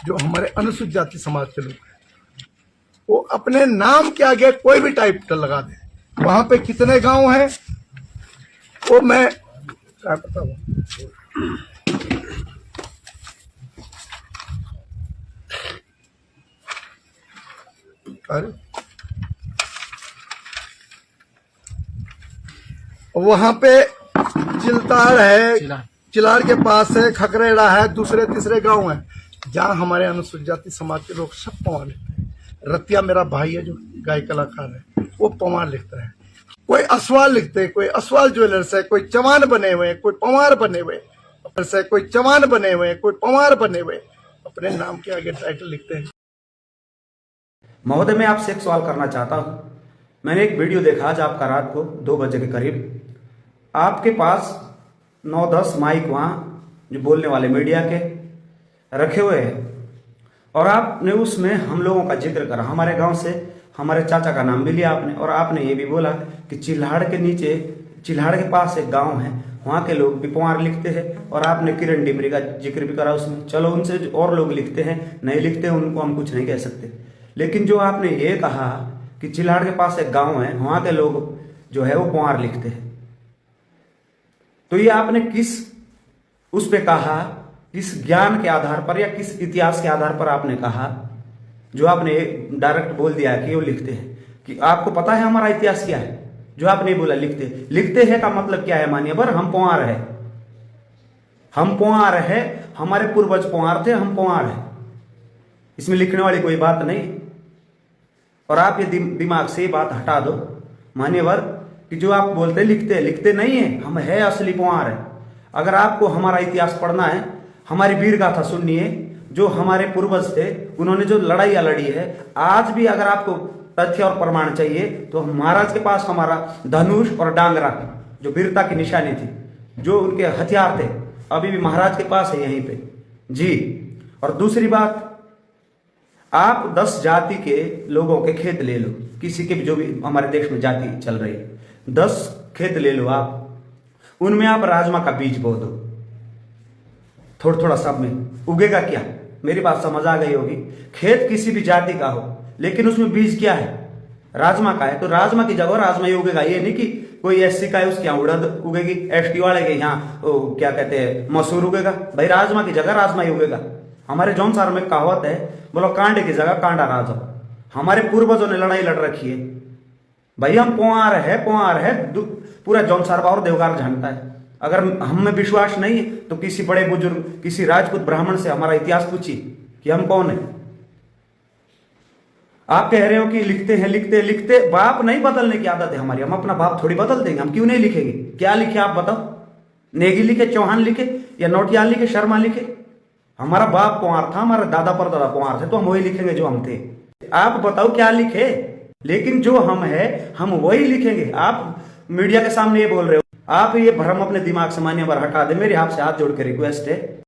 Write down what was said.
जो हमारे अनुसूचित जाति समाज के लोग हैं, वो अपने नाम के आगे कोई भी टाइटल लगा दे। वहां पे कितने गांव हैं वो मैं क्या बताऊं। वहां पे चिलताड़ है, चिलार के पास है, खकरेड़ा है, दूसरे तीसरे गांव है जहां हमारे अनुसूचित जाति समाज के लोग सब पवार लिखते हैं। रतिया मेरा भाई है जो गाय कलाकार है, वो पवार लिखता है। कोई असवाल लिखते हैं, कोई असवाल ज्वेलर्स है, कोई चवान बने हुए हैं, कोई पवार बने हुए हैं, कोई चवान बने हुए हैं, कोई पवार बने हुए, अपने नाम के आगे टाइटल लिखते हैं। महोदय, मैं आपसे एक सवाल करना चाहता हूं। मैंने एक वीडियो देखा आज आपका रात को 2 बजे के करीब। आपके पास 9-10 माइक वहां जो बोलने वाले मीडिया के रखे हुए हैं और आपने उसमें हम लोगों का जिक्र करा। हमारे गांव से हमारे चाचा का नाम भी लिया आपने, और आपने ये भी बोला कि चिल्हाड़ के नीचे, चिल्हाड़ के पास एक गांव है, वहां के लोग भी पवार लिखते हैं, और आपने किरण डिमरी का जिक्र भी करा उसमें। चलो, उनसे जो और लोग लिखते हैं, नहीं लिखते हैं, उनको हम कुछ नहीं कह सकते। लेकिन जो आपने ये कहा कि चिल्हाड़ के पास एक गांव है, वहां के लोग जो है वो पवार लिखते हैं, तो ये आपने किस उस पे कहा, किस ज्ञान के आधार पर या किस इतिहास के आधार पर आपने कहा, जो आपने डायरेक्ट बोल दिया कि वो लिखते हैं? कि आपको पता है हमारा इतिहास क्या है? जो आपने बोला लिखते हैं का मतलब क्या है? मानिए पर हम पवार है, हम पवार है, हमारे पूर्वज पवार थे, हम पवार है, इसमें लिखने वाली कोई बात नहीं। और आप ये दिमाग से ये बात हटा दो मान्यवर कि जो आप बोलते लिखते नहीं है, हम है असली पवार है। अगर आपको हमारा इतिहास पढ़ना है, हमारी वीर गाथा सुननी है, जो हमारे पूर्वज थे उन्होंने जो लड़ाइयां लड़ी है, आज भी अगर आपको तथ्य और प्रमाण चाहिए तो महाराज के पास हमारा धनुष और डांगरा जो वीरता की निशानी थी, जो उनके हथियार थे, अभी भी महाराज के पास है यहीं पे जी। और दूसरी बात, आप 10 जाति के लोगों के खेत ले लो, किसी के भी जो भी हमारे देश में जाति चल रही है, 10 खेत ले लो आप, उनमें आप राजमा का बीज बो दो, थोड़ा थोड़ा सब में उगेगा क्या? मेरी बात समझ आ गई होगी। खेत किसी भी जाति का हो, लेकिन उसमें बीज क्या है? राजमा का है, तो राजमा की जगह राजमा ही उगेगा। ये नहीं कि कोई एससी का है उसके यहाँ उड़द उगेगी, एसटी वाले के यहाँ क्या कहते हैं मसूर उगेगा। भाई राजमा की जगह राजमा ही उगेगा। हमारे जौनसार में कहावत है, बोलो कांडे की जगह कांडा राजो। हमारे पूर्वजों ने लड़ाई लड़ रखी है भाई, हम पवार है, पूरा जौनसार और देवगार जानता है। अगर हम में विश्वास नहीं तो किसी बड़े बुजुर्ग, किसी राजपूत ब्राह्मण से हमारा इतिहास पूछिए कि हम कौन है। आप कह रहे हो कि लिखते बाप नहीं बदलने की आदत है हमारी, हम अपना बाप थोड़ी बदल देंगे, हम क्यों नहीं लिखेंगे? क्या लिखे आप बताओ? नेगी लिखे, चौहान लिखे, या नोटियाल लिखे, शर्मा लिखे? हमारा बाप पवार था, हमारे दादा परदादा पवार थे, तो हम वही लिखेंगे जो हम थे। आप बताओ क्या लिखे? लेकिन जो हम है हम वही लिखेंगे। आप मीडिया के सामने ये बोल रहे हो, आप ये भ्रम अपने दिमाग से मान्यवर हटा दे। मेरे आपसे हाथ जोड़ के रिक्वेस्ट है।